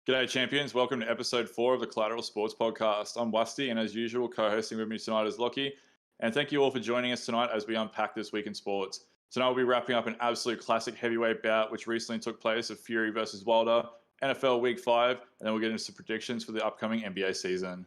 G'day, champions. Welcome to episode 4 of the Collateral Sports Podcast. I'm Wusty, and as usual, co-hosting with me tonight is Lockie. And thank you all for joining us tonight as we unpack this week in sports. Tonight we'll be wrapping up an absolute classic heavyweight bout, which recently took place of Fury versus Wilder, NFL Week 5, and then we'll get into some predictions for the upcoming NBA season.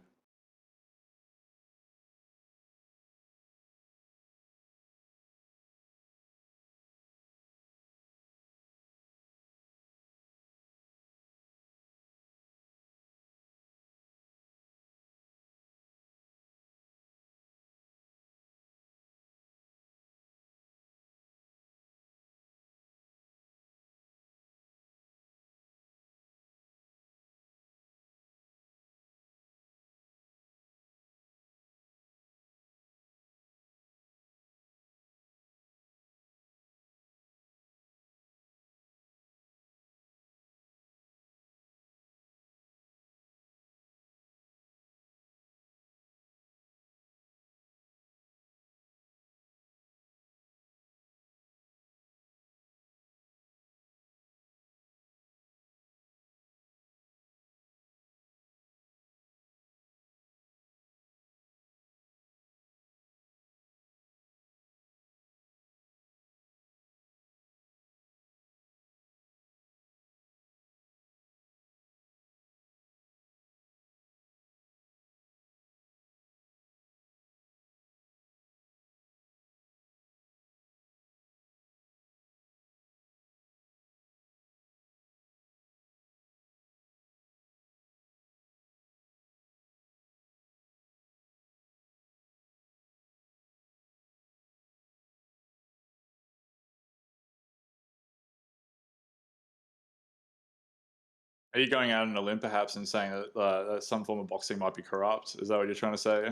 Are you going out on a limb perhaps and saying that some form of boxing might be corrupt? Is that what you're trying to say?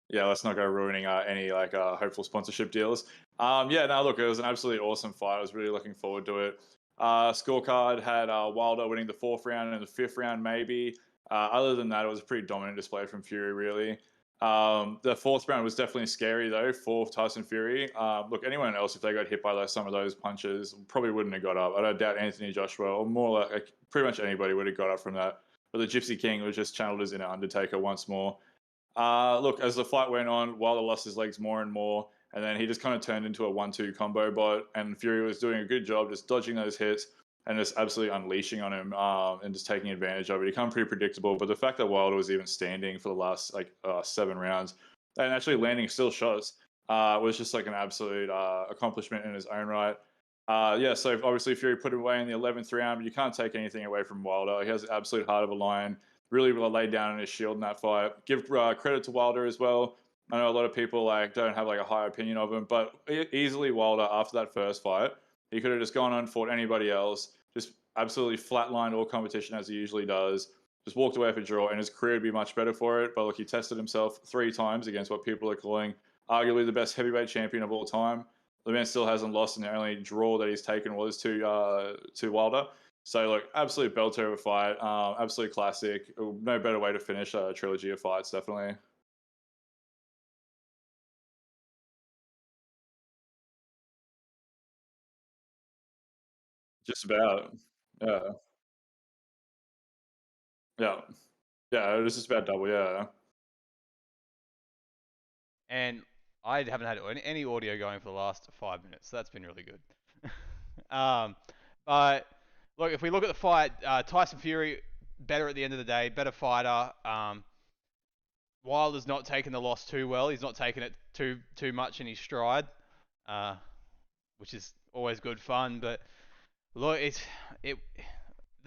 Yeah, let's not go ruining any hopeful sponsorship deals. Yeah, no, look, it was an absolutely awesome fight. I was really looking forward to it. Scorecard had Wilder winning the fourth round and the fifth round, maybe. Other than that, it was a pretty dominant display from Fury, really. The fourth round was definitely scary, though, for Tyson Fury. Look, anyone else, if they got hit by some of those punches, probably wouldn't have got up. I don't doubt Anthony Joshua, or more like pretty much anybody would have got up from that. But the Gypsy King was just channeled as in an Undertaker once more. Look, as the fight went on, Wilder lost his legs more and more, and then he just kind of turned into a 1-2 combo bot, and Fury was doing a good job just dodging those hits and just absolutely unleashing on him and just taking advantage of it. He became pretty predictable, but the fact that Wilder was even standing for the last 7 rounds and actually landing still shots was just like an absolute accomplishment in his own right. Yeah, so obviously Fury put him away in the 11th round, but you can't take anything away from Wilder. He has the absolute heart of a lion. Really laid down on his shield in that fight. Give credit to Wilder as well. I know a lot of people don't have a high opinion of him, but easily Wilder after that first fight, he could have just gone on and fought anybody else. Just absolutely flatlined all competition as he usually does. Just walked away for a draw, and his career would be much better for it. But look, he tested himself 3 times against what people are calling arguably the best heavyweight champion of all time. The man still hasn't lost, and the only draw that he's taken was to Wilder. So, look, absolute belter of a fight, absolute classic. No better way to finish a trilogy of fights, definitely. Just about. Yeah, yeah, yeah. It was just about double. Yeah. And I haven't had any audio going for the last 5 minutes. So that's been really good. um, but look, if we look at the fight, Tyson Fury better at the end of the day, better fighter. Wilder's not taking the loss too well. He's not taking it too much in his stride, uh, which is always good fun. But look, it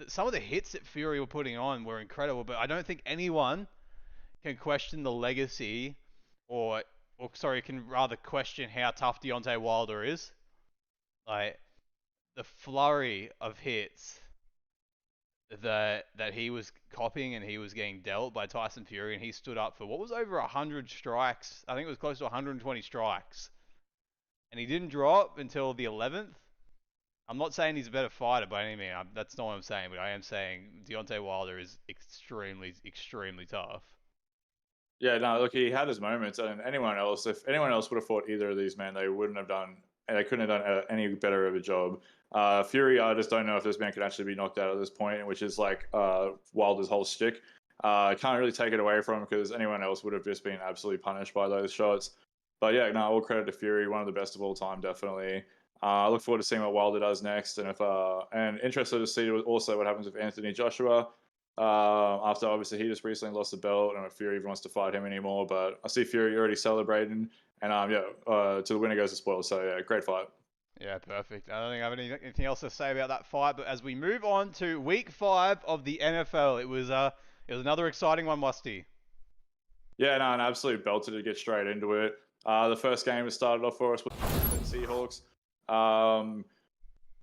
some of the hits that Fury were putting on were incredible. But I don't think anyone can question the legacy, or sorry, can rather question how tough Deontay Wilder is. Like the flurry of hits that he was copying and he was getting dealt by Tyson Fury, and he stood up for what was over 100 strikes. I think it was close to 120 strikes, and he didn't drop until the 11th. I'm not saying he's a better fighter by any means. That's not what I'm saying, but I am saying Deontay Wilder is extremely tough. Yeah, no, look, he had his moments, and anyone else, if anyone else would have fought either of these men, they wouldn't have done and they couldn't have done any better of a job. Fury, I just don't know if this man could actually be knocked out at this point, which is like Wilder's whole shtick. I can't really take it away from him because anyone else would have just been absolutely punished by those shots. But yeah, no, all credit to Fury, one of the best of all time, definitely. I look forward to seeing what Wilder does next, and if and interested to see also what happens with Anthony Joshua. After obviously he just recently lost the belt, and if Fury even wants to fight him anymore. But I see Fury already celebrating, and to the winner goes the spoil. So yeah, great fight. Yeah, perfect. I don't think I have anything else to say about that fight. But as we move on to Week 5 of the NFL, it was another exciting one, Musty. Yeah, no, an absolute belter to get straight into it. The first game that started off for us was the Seahawks.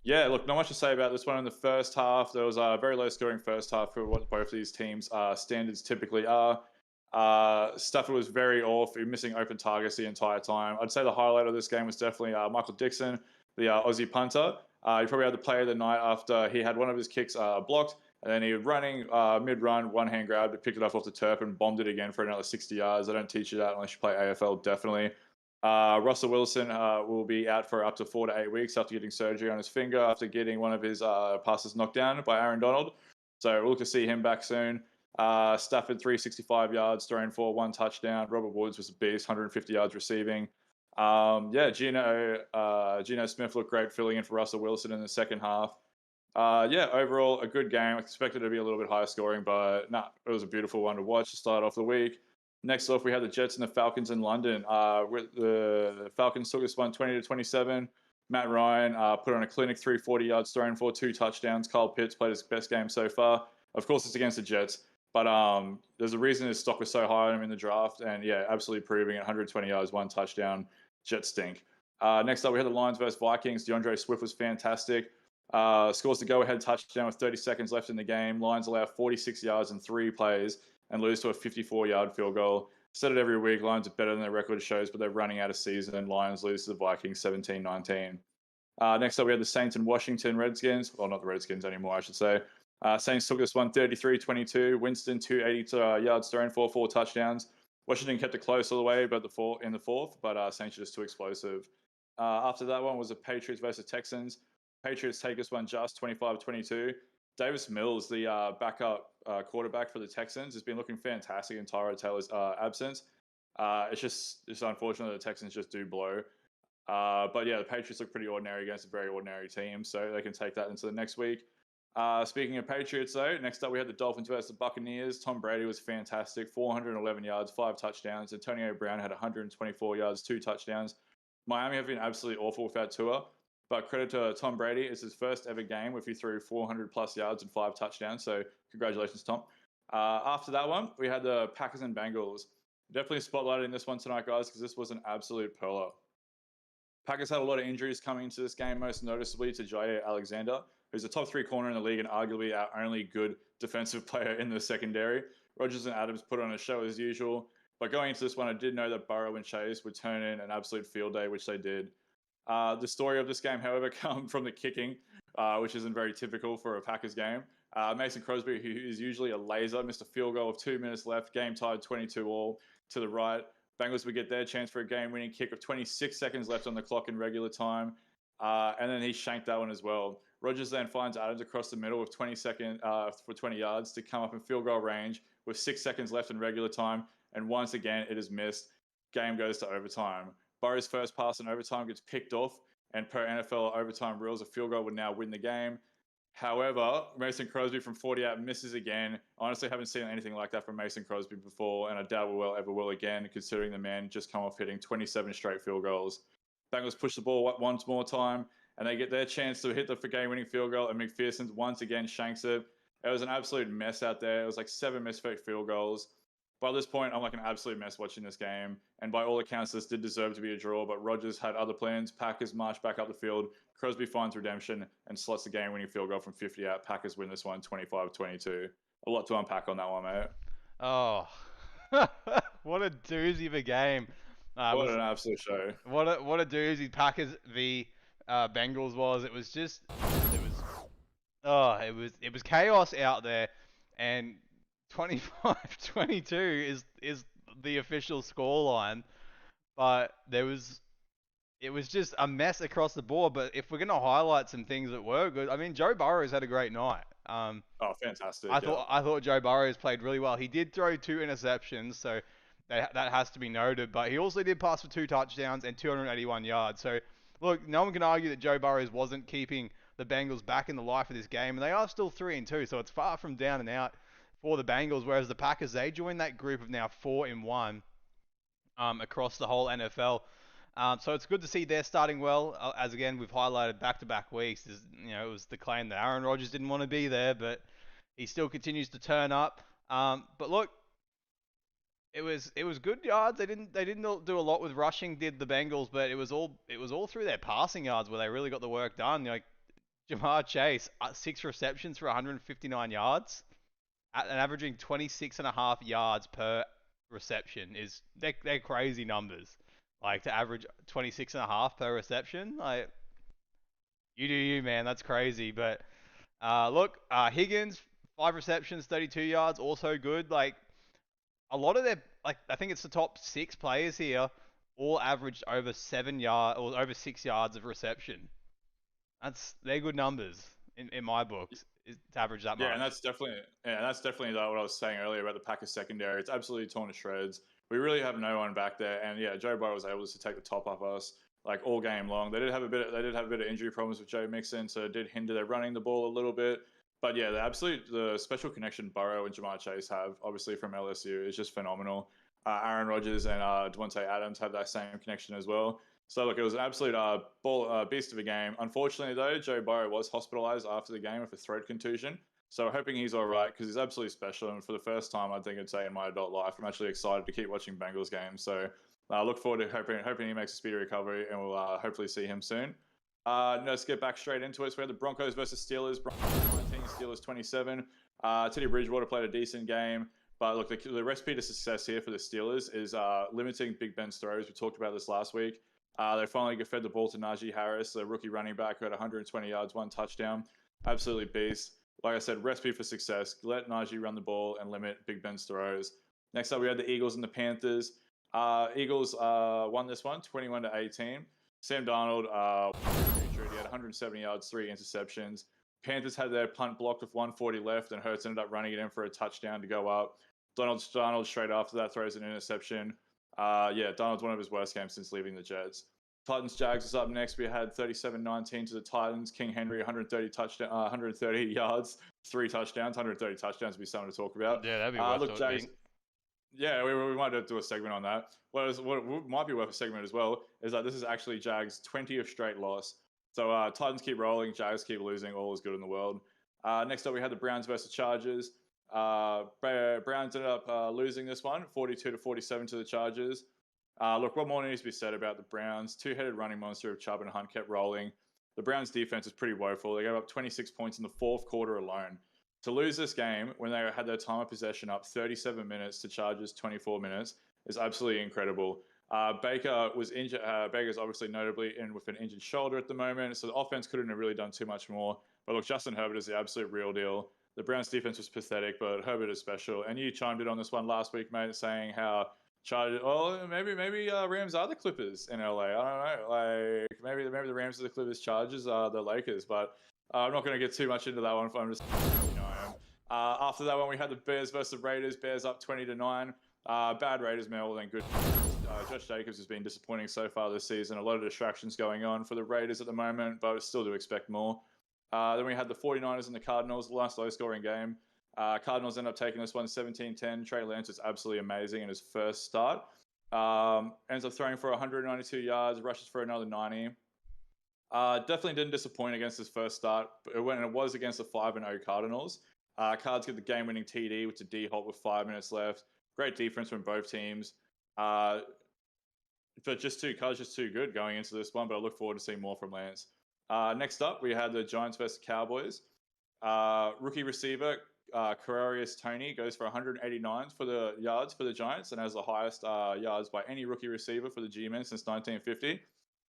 Yeah, look, not much to say about this one in the first half. There was a very low scoring first half for what both of these teams' standards typically are. Stafford was very off, missing open targets the entire time. I'd say the highlight of this game was definitely Michael Dixon, the Aussie punter. He probably had the play of the night after he had one of his kicks blocked, and then he was running mid-run, one-hand grab, picked it up off the turf and bombed it again for another 60 yards. They don't teach you that unless you play AFL, definitely. Russell Wilson will be out for up to 4 to 8 weeks after getting surgery on his finger after getting one of his passes knocked down by Aaron Donald. So we'll look to see him back soon. Stafford 365 yards, thrown for 1 touchdown. Robert Woods was a beast, 150 yards receiving. Geno Smith looked great filling in for Russell Wilson in the second half. Overall a good game. I expected it to be a little bit higher scoring, but it was a beautiful one to watch to start off the week. Next off, we had the Jets and the Falcons in London. The Falcons took this one 20-27. Matt Ryan put on a clinic 340 yards thrown for 2 touchdowns. Kyle Pitts played his best game so far. Of course, it's against the Jets, but there's a reason his stock was so high on him in the draft. And yeah, absolutely proving it. 120 yards, 1 touchdown. Jets stink. Next up, we had the Lions versus Vikings. DeAndre Swift was fantastic. Scores the go-ahead touchdown with 30 seconds left in the game. Lions allow 46 yards in 3 plays and lose to a 54-yard field goal. Said it every week, Lions are better than their record shows, but they're running out of season, and Lions lose to the Vikings 17-19. Next up, we had the Saints and Washington Redskins. Well, not the Redskins anymore, I should say. Saints took this one 33-22. Winston, 280 yards thrown for 4 touchdowns. Washington kept it close all the way but in the fourth, but Saints are just too explosive. After that one was the Patriots versus Texans. Patriots take this one just 25-22. Davis Mills, the backup quarterback for the Texans, has been looking fantastic in Tyrod Taylor's absence. It's unfortunate that the Texans just do blow. But yeah, the Patriots look pretty ordinary against a very ordinary team, so they can take that into the next week. Speaking of Patriots, though, next up we had the Dolphins versus the Buccaneers. Tom Brady was fantastic, 411 yards, 5 touchdowns. Antonio Brown had 124 yards, 2 touchdowns. Miami have been absolutely awful without Tua. But credit to Tom Brady. It's his first ever game if he threw 400 plus yards and 5 touchdowns. So congratulations, Tom. After that one, we had the Packers and Bengals. Definitely spotlighting this one tonight, guys, because this was an absolute pearler. Packers had a lot of injuries coming into this game, most noticeably to Jair Alexander, who's a top 3 corner in the league and arguably our only good defensive player in the secondary. Rodgers and Adams put on a show as usual. But going into this one, I did know that Burrow and Chase would turn in an absolute field day, which they did. The story of this game, however, come from the kicking, which isn't very typical for a Packers game. Mason Crosby, who is usually a laser, missed a field goal with 2 minutes left, game tied 22-all to the right. Bengals would get their chance for a game-winning kick with 26 seconds left on the clock in regular time, and then he shanked that one as well. Rodgers then finds Adams across the middle with 20 yards to come up in field goal range with 6 seconds left in regular time, and once again it is missed. Game goes to overtime. Burrow's first pass in overtime gets picked off, and per NFL overtime rules, a field goal would now win the game. However, Mason Crosby from 40 out misses again. Honestly, haven't seen anything like that from Mason Crosby before, and I doubt we will ever will again, considering the man just come off hitting 27 straight field goals. Bengals push the ball once more time, and they get their chance to hit the game-winning field goal, and McPherson once again shanks it. It was an absolute mess out there. It was like 7 missed field goals. By this point, I'm like an absolute mess watching this game. And by all accounts, this did deserve to be a draw, but Rodgers had other plans. Packers march back up the field. Crosby finds redemption and slots the game-winning field goal from 50 out. Packers win this one 25-22. A lot to unpack on that one, mate. Oh, what a doozy of a game. What an absolute show. What a doozy Packers v Bengals was. It was chaos out there, and 25-22 is the official scoreline, but there was it was just a mess across the board. But if we're gonna highlight some things that were good, I mean, Joe Burrow's had a great night. Oh, fantastic! Yeah. I thought Joe Burrow's played really well. He did throw 2 interceptions, so that has to be noted. But he also did pass for 2 touchdowns and 281 yards. So look, no one can argue that Joe Burrows wasn't keeping the Bengals back in the life of this game, and they are still 3-2. So it's far from down and out for the Bengals. Whereas the Packers, they joined that group of now 4-1 across the whole NFL. So it's good to see they're starting well. As again, we've highlighted back-to-back weeks. It was the claim that Aaron Rodgers didn't want to be there, but he still continues to turn up. But look, it was good yards. They didn't do a lot with rushing, did the Bengals, but it was all through their passing yards where they really got the work done. Like Jamar Chase, 6 receptions for 159 yards, and averaging 26.5 yards per reception is they're crazy numbers. Like to average 26.5 per reception, like you do you, man. That's crazy. But look, Higgins, 5 receptions, 32 yards, also good. Like a lot of their, like I think it's the top 6 players here, all averaged over 7 yard or over 6 yards of reception. They're good numbers in my books to average that Yeah, and much. that's definitely what I was saying earlier about the Packers secondary. It's absolutely torn to shreds. We really have no one back there, and yeah, Joe Burrow was able to take the top off us like all game long. They did have a bit of injury problems with Joe Mixon, so it did hinder their running the ball a little bit. But yeah, the special connection Burrow and Jamar Chase have, obviously from LSU, is just phenomenal. Aaron Rodgers and Devontae Adams have that same connection as well. So look, it was an absolute beast of a game. Unfortunately, though, Joe Burrow was hospitalised after the game with a throat contusion. So we're hoping he's all right because he's absolutely special. And for the first time, I think I'd say in my adult life, I'm actually excited to keep watching Bengals games. So I look forward to hoping he makes a speedy recovery, and we'll hopefully see him soon. Let's get back straight into it. So we had the Broncos versus Steelers. Broncos 19, Steelers 27. Teddy Bridgewater played a decent game. But look, the recipe to success here for the Steelers is limiting Big Ben's throws. We talked about this last week. They finally fed the ball to Najee Harris, the rookie running back who had 120 yards, 1 touchdown. Absolutely beast. Like I said, recipe for success. Let Najee run the ball and limit Big Ben's throws. Next up, we had the Eagles and the Panthers. Eagles won this one, 21-18. Sam Darnold he had 170 yards, 3 interceptions. Panthers had their punt blocked with 140 left, and Hurts ended up running it in for a touchdown to go up. Donald straight after that throws an interception. Yeah, Donald's one of his worst games since leaving the Jets. Titans Jags is up next. We had 37-19 to the Titans. King Henry 130 yards, 3 touchdowns. 130 touchdowns would be something to talk about. Yeah, that'd be worth Look, Jags. it. Yeah, we might do a segment on that. What might be worth a segment as well is that this is actually Jags' 20th straight loss. So Titans keep rolling, Jags keep losing. All is good in the world. Next up, we had the Browns versus Chargers. Browns ended up losing this one, 42-47 to the Chargers. Look, what more needs to be said about the Browns? Two-headed running monster of Chubb and Hunt kept rolling. The Browns' defense is pretty woeful. They gave up 26 points in the fourth quarter alone. To lose this game when they had their time of possession up 37 minutes to Chargers 24 minutes is absolutely incredible. Baker was injured. Baker's obviously notably in with an injured shoulder at the moment, so the offense couldn't have really done too much more. But look, Justin Herbert is the absolute real deal. The Browns defense was pathetic, but Herbert is special. And you chimed in on this one last week, mate, saying how Chargers. Oh, maybe Rams are the Clippers in LA. I don't know. Like maybe the Rams are the Clippers. Chargers are the Lakers. But I'm not going to get too much into that one. I'm just I am. After that one, we had the Bears versus the Raiders. Bears up 20-9. Bad Raiders, man. Well, then good. Josh Jacobs has been disappointing so far this season. A lot of distractions going on for the Raiders at the moment, but still do expect more. Then we had the 49ers and the Cardinals, last low-scoring game. Cardinals end up taking this one 17-10. Trey Lance is absolutely amazing in his first start. Ends up throwing for 192 yards, rushes for another 90. Definitely didn't disappoint against his first start, but when it was against the 5-0 Cardinals. Cards get the game-winning TD with the D-Hop with 5 minutes left. Great defense from both teams. But Cards just too good going into this one, but I look forward to seeing more from Lance. Next up, we had the Giants versus Cowboys. Rookie receiver Kadarius Toney goes for 189 for the yards for the Giants and has the highest yards by any rookie receiver for the G-Men since 1950.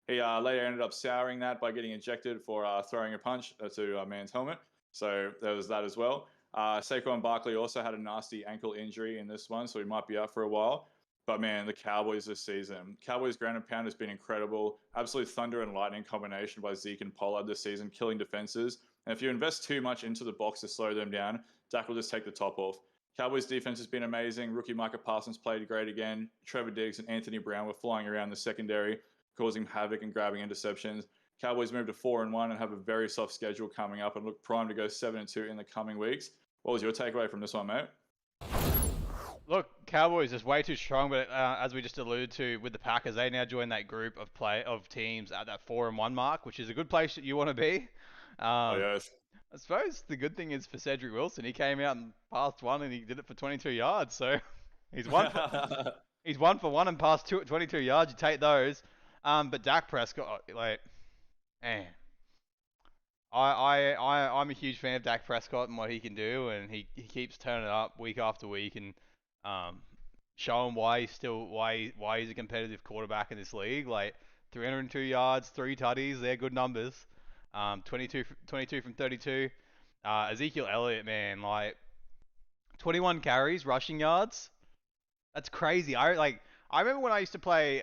He later ended up souring that by getting ejected for throwing a punch to a man's helmet. So there was that as well. Saquon Barkley also had a nasty ankle injury in this one, so he might be out for a while. But man, the Cowboys this season, Cowboys ground and pound has been incredible. Absolute thunder and lightning combination by Zeke and Pollard this season, killing defenses. And if you invest too much into the box to slow them down, Dak will just take the top off. Cowboys defense has been amazing. Rookie Micah Parsons played great again. Trevor Diggs and Anthony Brown were flying around the secondary, causing havoc and grabbing interceptions. Cowboys moved to 4-1 and have a very soft schedule coming up and look primed to go 7-2 in the coming weeks. What was your takeaway from this one, mate? Look, Cowboys is way too strong, but as we just alluded to with the Packers, they now join that group of teams at that 4-1 mark, which is a good place that you want to be. Oh, Um, yes. I suppose the good thing is for Cedric Wilson, he came out and passed one, and he did it for 22 yards. So he's he's 1 for 1 and passed 22 yards. You take those. But Dak Prescott, like, man, I'm a huge fan of Dak Prescott and what he can do, and he keeps turning it up week after week and um, showing why he's a competitive quarterback in this league. Like 302 yards, 3 tutties, they're good numbers. 22 from 32. Ezekiel Elliott, man, like 21 carries, rushing yards. That's crazy. I remember when I used to play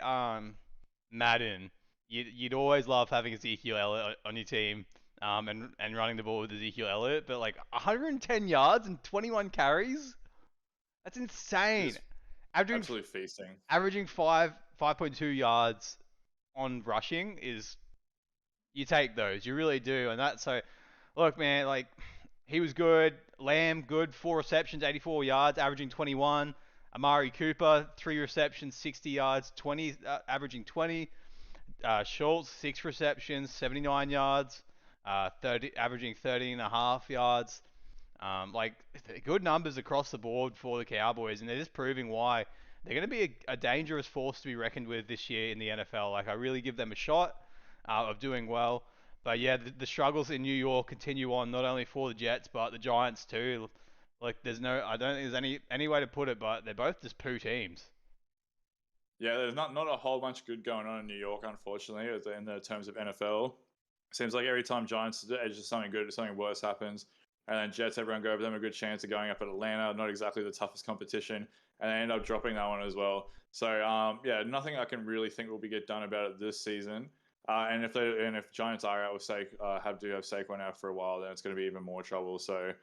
Madden, you'd always love having Ezekiel Elliott on your team, and running the ball with Ezekiel Elliott. But like 110 yards and 21 carries, that's insane. Just Averaging absolutely feasting. averaging 5.2 yards on rushing is, you take those, you really do. And that's so, look, man, like he was good. Lamb, good, 4 receptions, 84 yards, averaging 21. Amari Cooper, 3 receptions, 60 yards, averaging 20. Schultz, 6 receptions, 79 yards, averaging 30.5 yards. Like good numbers across the board for the Cowboys, and they're just proving why they're going to be a dangerous force to be reckoned with this year in the NFL. Like I really give them a shot of doing well. But yeah, the struggles in New York continue on, not only for the Jets but the Giants too. Like I don't think there's any way to put it, but they're both just poo teams. Yeah, there's not a whole bunch good going on in New York, unfortunately, in the terms of NFL. Seems like every time Giants edge just something good, something worse happens. And then Jets, everyone go over them a good chance of going up at Atlanta, not exactly the toughest competition, and they end up dropping that one as well. So yeah, nothing I can really think will be get done about it this season. And if Giants are out with have Saquon out for a while, then it's going to be even more trouble. So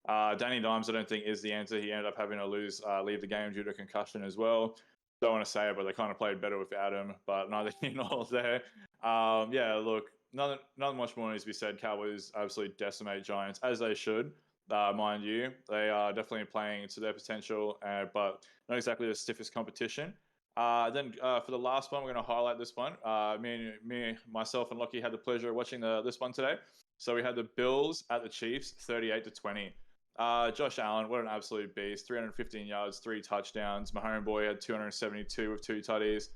Danny Dimes, I don't think is the answer. He ended up having to leave the game due to concussion as well. Don't want to say it, but they kind of played better without him. But neither here nor there. Yeah, look, not much more needs to be said. Cowboys absolutely decimate Giants as they should. Mind you, they are definitely playing to their potential, but not exactly the stiffest competition. Then for the last one, we're going to highlight this one. Myself, and Lockie had the pleasure of watching this one today. So we had the Bills at the Chiefs, 38-20. Josh Allen, what an absolute beast! 315 yards, 3 touchdowns. My homeboy had 272 with 2 tutties.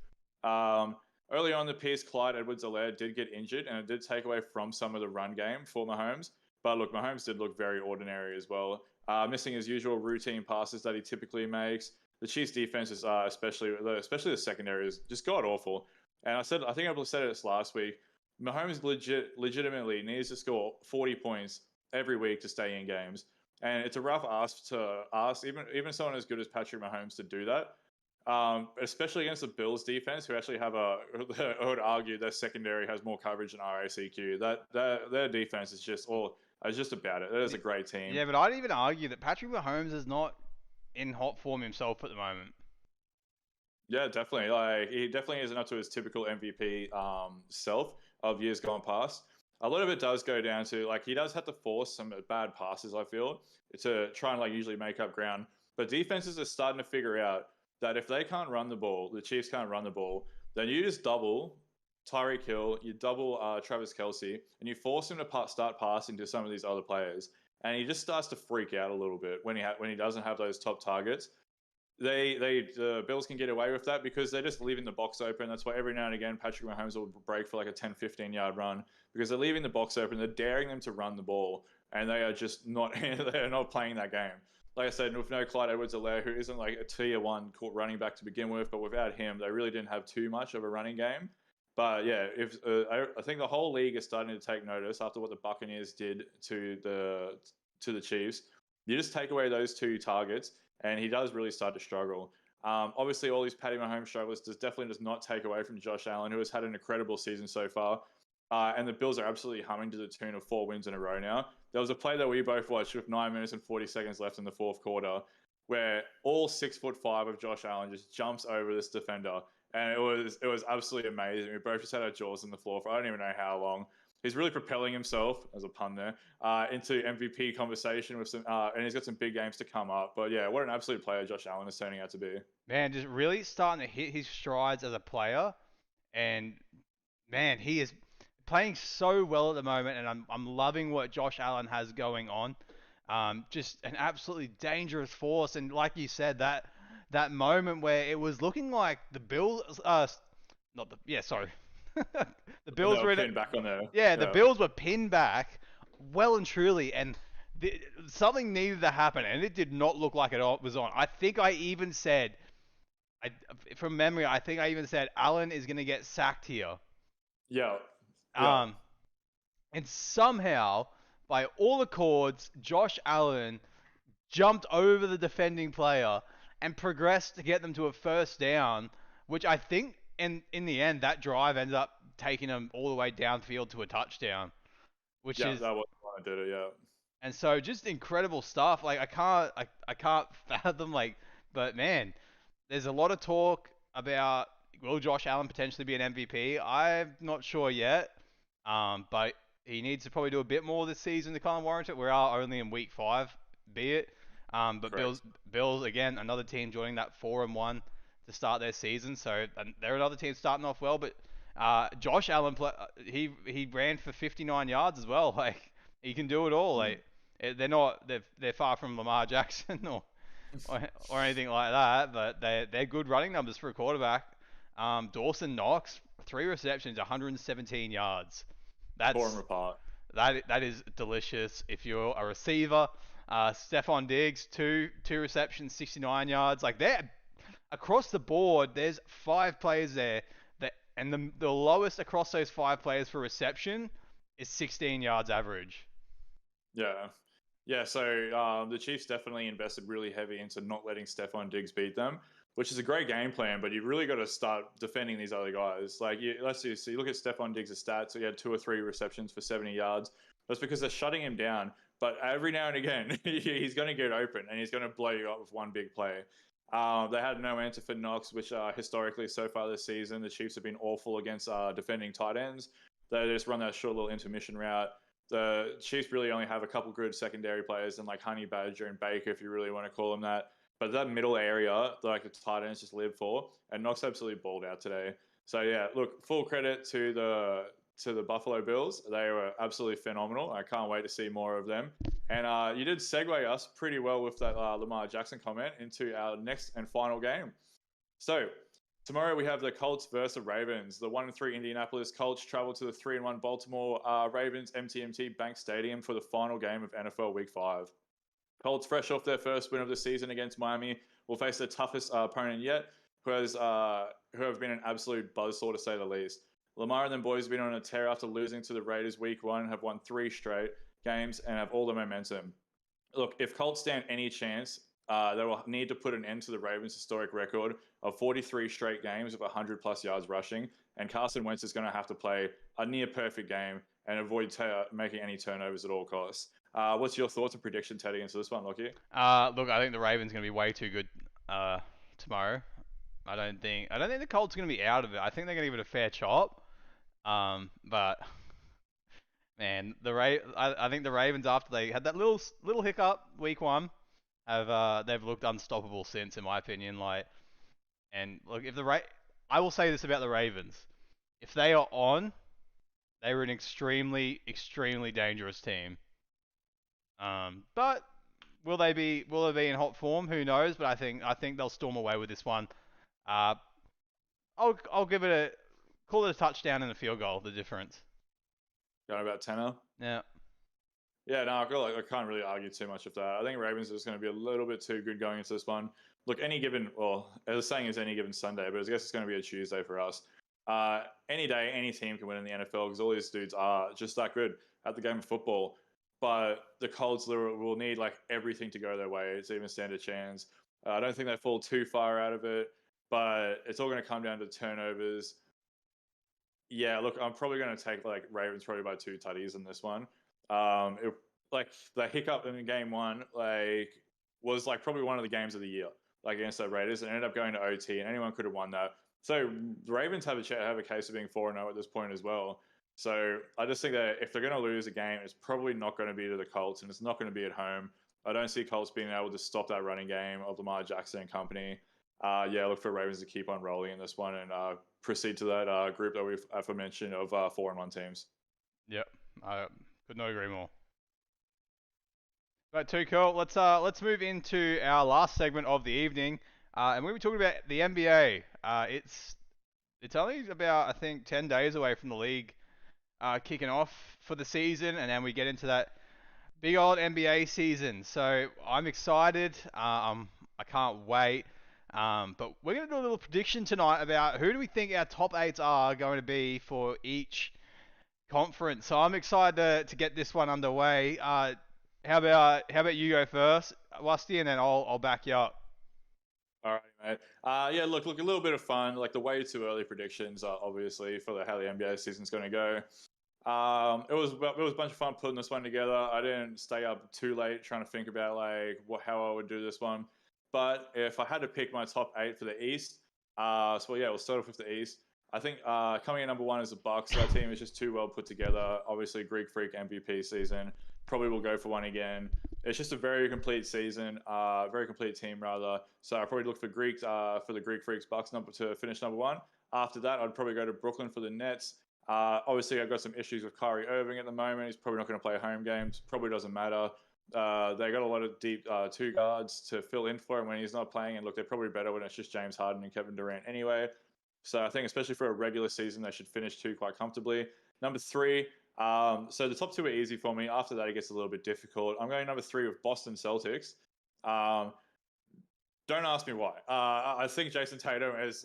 Early on, the piece, Clyde Edwards-Helaire did get injured, and it did take away from some of the run game for Mahomes. But look, Mahomes did look very ordinary as well, missing his usual routine passes that he typically makes. The Chiefs' defense is especially the secondary is just god awful. And I think I said it last week. Mahomes legitimately needs to score 40 points every week to stay in games. And it's a rough ask to ask even someone as good as Patrick Mahomes to do that. Especially against the Bills defense, who actually have I would argue their secondary has more coverage than RACQ. Their defense is just about it. That is a great team. Yeah, but I'd even argue that Patrick Mahomes is not in hot form himself at the moment. Yeah, definitely. Like he definitely isn't up to his typical MVP self of years gone past. A lot of it does go down to like he does have to force some bad passes, I feel, to try and like usually make up ground. But defenses are starting to figure out that if they can't run the ball, the Chiefs can't run the ball, then you just double Tyreek Hill, you double Travis Kelce, and you force him to start passing to some of these other players, and he just starts to freak out a little bit when he doesn't have those top targets. The Bills can get away with that because they're just leaving the box open. That's why every now and again Patrick Mahomes will break for like a 10-15 yard run because they're leaving the box open. They're daring them to run the ball, and they are just not they're not playing that game. Like I said, with no Clyde Edwards-Helaire, who isn't like a tier 1 running back to begin with, but without him, they really didn't have too much of a running game. But yeah, I think the whole league is starting to take notice after what the Buccaneers did to the Chiefs. You just take away those 2 targets, and he does really start to struggle. Obviously, all these Patty Mahomes struggles definitely does not take away from Josh Allen, who has had an incredible season so far. And the Bills are absolutely humming to the tune of 4 wins in a row now. There was a play that we both watched with 9 minutes and 40 seconds left in the fourth quarter, where all 6'5" of Josh Allen just jumps over this defender, and it was absolutely amazing. We both just had our jaws on the floor for I don't even know how long. He's really propelling himself, as a pun there, into MVP conversation with some, and he's got some big games to come up. But yeah, what an absolute player Josh Allen is turning out to be. Man, just really starting to hit his strides as a player, and man, he is playing so well at the moment, and I'm loving what Josh Allen has going on. Just an absolutely dangerous force, and like you said, that moment where it was looking like the Bills, not the yeah, sorry, the And they Bills were were in it. pinned back on there. Yeah, the Yeah, Bills were pinned back, well and truly, and something needed to happen, and it did not look like it was on. I think I even said, I, from memory, I think I even said Allen is gonna get sacked here. yeah, yeah, Um, and somehow, by all accords, Josh Allen jumped over the defending player and progressed to get them to a first down, which I think in the end that drive ended up taking them all the way downfield to a touchdown, which yeah. is That was why I did it. Yeah. and so just incredible stuff. Like I can't fathom like, but man, there's a lot of talk about will Josh Allen potentially be an MVP. I'm not sure yet, but he needs to probably do a bit more this season to kind of warrant it. We are only in week 5, be it. But Correct. Bills again, another team joining that 4-1 to start their season. So and they're another team starting off well. But Josh Allen, he ran for 59 yards as well. Like he can do it all. Mm. Like they're far from Lamar Jackson or anything like that, but they're good running numbers for a quarterback. Dawson Knox, 3 receptions, 117 yards. Tore him That's apart. that is delicious. If you're a receiver, Stephon Diggs, two receptions, 69 yards. Like they're across the board. There's 5 players there that, and the lowest across those 5 players for reception is 16 yards average. Yeah. Yeah, so the Chiefs definitely invested really heavy into not letting Stephon Diggs beat them, which is a great game plan. But you've really got to start defending these other guys. Like, let's see, so you look at Stephon Diggs' stats. So he had 2 or 3 receptions for 70 yards. That's because they're shutting him down. But every now and again, he's going to get open and he's going to blow you up with one big play. They had no answer for Knox, which historically so far this season, the Chiefs have been awful against defending tight ends. They just run that short little intermission route. The Chiefs really only have a couple good secondary players and like Honey Badger and Baker, if you really want to call them that. But that middle area, like the tight ends just live for, and Knox absolutely balled out today. So yeah, look, full credit to the Buffalo Bills. They were absolutely phenomenal. I can't wait to see more of them. And you did segue us pretty well with that Lamar Jackson comment into our next and final game. So tomorrow we have the Colts versus the Ravens. The 1-3 Indianapolis Colts travel to the 3-1 Baltimore Ravens MTMT Bank Stadium for the final game of NFL Week 5. Colts, fresh off their first win of the season against Miami, will face the toughest opponent yet, who have been an absolute buzzsaw to say the least. Lamar and them boys have been on a tear after losing to the Raiders Week 1, have won 3 straight games, and have all the momentum. Look, if Colts stand any chance, they will need to put an end to the Ravens' historic record of 43 straight games of 100 plus yards rushing, and Carson Wentz is going to have to play a near perfect game and avoid making any turnovers at all costs. What's your thoughts and predictions heading into this one, Lockie? Look, I think the Ravens going to be way too good tomorrow. I don't think the Colts are going to be out of it. I think they're going to give it a fair chop. But man, I think the Ravens, after they had that little hiccup week 1, have they've looked unstoppable since, in my opinion. Like, and look, I will say this about the Ravens: if they are on, they were an extremely dangerous team. But will they be in hot form? Who knows? But I think they'll storm away with this one. Uh, I'll give it call it a touchdown and a field goal. The difference. Going about tenner. Yeah. Yeah, no, I feel like I can't really argue too much with that. I think Ravens are just going to be a little bit too good going into this one. Look, any given, well, as the saying is any given Sunday, but I guess it's going to be a Tuesday for us. Any day, any team can win in the NFL because all these dudes are just that good at the game of football. But the Colts will need like everything to go their way to even stand a chance. I don't think they fall too far out of it, but it's all going to come down to turnovers. Yeah, look, I'm probably going to take like Ravens probably by 2 tutties in this one. Like the hiccup in game one, like was like probably one of the games of the year, like against the Raiders. It ended up going to OT, and anyone could have won that. So the Ravens have a case of being 4-0 at this point as well. So I just think that if they're going to lose a game, it's probably not going to be to the Colts, and it's not going to be at home. I don't see Colts being able to stop that running game of Lamar Jackson and company. Yeah, look for Ravens to keep on rolling in this one and proceed to that group that we've aforementioned of 4-1 teams. Yep, I could not agree more. Right, too cool. Let's move into our last segment of the evening, and we're talking about the NBA. It's only about, I think, 10 days away from the league kicking off for the season, and then we get into that big old NBA season. So I'm excited. I can't wait. But we're gonna do a little prediction tonight about who do we think our top eights are going to be for each conference. So I'm excited to get this one underway. How about you go first, Lusty, and then I'll back you up. All right, mate. Yeah, look, a little bit of fun. Like the way too early predictions, obviously, for how the NBA season's going to go. It was a bunch of fun putting this one together. I didn't stay up too late trying to think about like how I would do this one. But if I had to pick my top eight for the East, so yeah, we'll start off with the East. I think coming in number one is the Bucks. That team is just too well put together. Obviously, Greek Freak MVP season. Probably will go for one again. It's just a very complete season, very complete team rather. So I probably look for for the Greek Freaks Bucks number to finish number one. After that, I'd probably go to Brooklyn for the Nets. Obviously, I've got some issues with Kyrie Irving at the moment. He's probably not going to play home games. Probably doesn't matter. They got a lot of deep two guards to fill in for him when he's not playing. And look, they're probably better when it's just James Harden and Kevin Durant anyway. So I think, especially for a regular season, they should finish two quite comfortably. Number three. So the top two are easy for me. After that, it gets a little bit difficult. I'm going number three with Boston Celtics. Don't ask me why. I think Jason Tatum is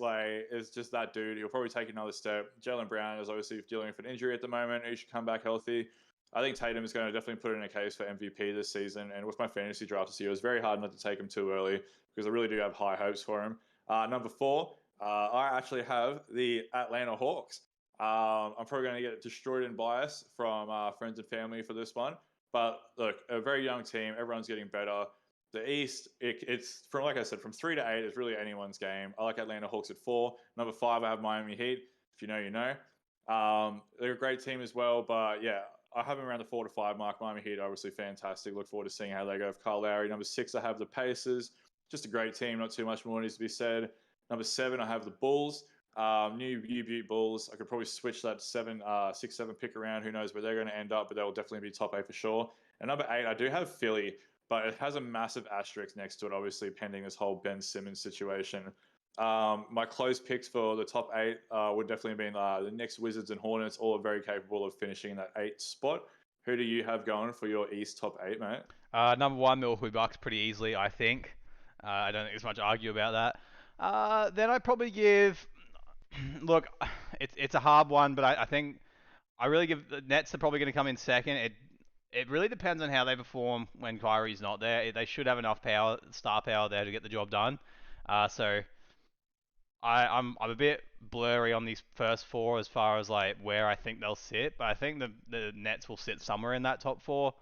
just that dude. He'll probably take another step. Jaylen Brown is obviously dealing with an injury at the moment. He should come back healthy. I think Tatum is going to definitely put in a case for MVP this season. And with my fantasy draft this year, it was very hard not to take him too early because I really do have high hopes for him. Number four, I actually have the Atlanta Hawks. I'm probably going to get destroyed in bias from friends and family for this one. But look, a very young team. Everyone's getting better. The East, it's from, like I said, from 3 to 8, it's really anyone's game. I like Atlanta Hawks at 4. Number 5, I have Miami Heat. If you know, you know. They're a great team as well, but yeah, I have them around the 4 to 5 mark. Miami Heat, obviously fantastic. Look forward to seeing how they go with Kyle Lowry. Number 6, I have the Pacers. Just a great team. Not too much more needs to be said. Number 7, I have the Bulls. New Butte Bulls. I could probably switch that 6, 7 pick around. Who knows where they're going to end up, but they will definitely be top 8 for sure. And number 8, I do have Philly, but it has a massive asterisk next to it, obviously, pending this whole Ben Simmons situation. My close picks for the top 8 would definitely be the Knicks, Wizards, and Hornets. All are very capable of finishing in that 8 spot. Who do you have going for your East top 8, mate? Number one, Milwaukee Bucks, pretty easily, I think. I don't think there's much to argue about that. Then I'd probably give. Look, it's a hard one, but I think I really give the Nets are probably going to come in second. It really depends on how they perform when Kyrie's not there. They should have enough power, star power there to get the job done. So I'm a bit blurry on these first four as far as like where I think they'll sit, but I think the Nets will sit somewhere in that top four.